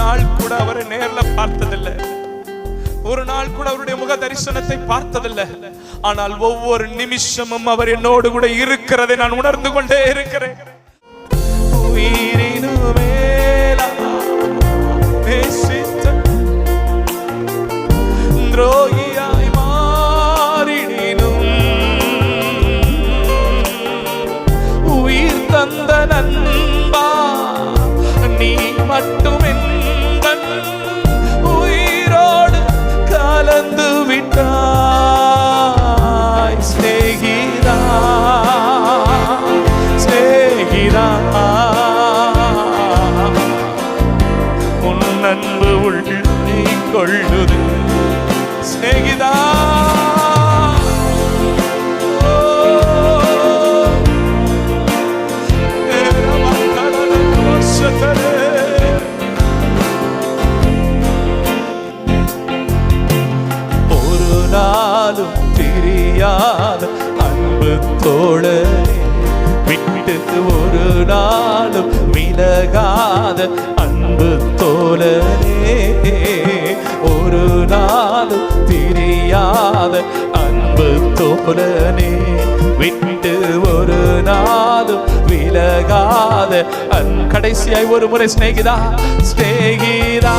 நாள் கூட அவரை நேர்ல பார்த்ததில்லை, ஒரு நாள் கூட அவருடைய முக தரிசனத்தை பார்த்ததில்லை. ஆனால் ஒவ்வொரு நிமிஷமும் அவர் என்னோடு கூட இருக்கிறதை நான் உணர்ந்து கொண்டே இருக்கிறேன். துரோகியாய் மாறினும் உயிர் தந்த நண்பா நீ மட்டும் எந்தன் உயிரோடு கலந்து விட்டாய். ஸ்நேகிதா ஸ்நேகிதா உன் அன்பு உள்ளே கொள்ளுது. ஸ்நேகிதா ஒரு நாளும் தெரியாத அன்பு தோழனே, விட்டு ஒரு நாளும் விலகாத அன்பு தோழனே, ஒரு நாளும் தெரியாத அன்பு தோழனே, விட்டு ஒரு நாளும் விலகாத கடைசியாய் ஒரு முறை ஸ்நேகிதா ஸ்நேகிதா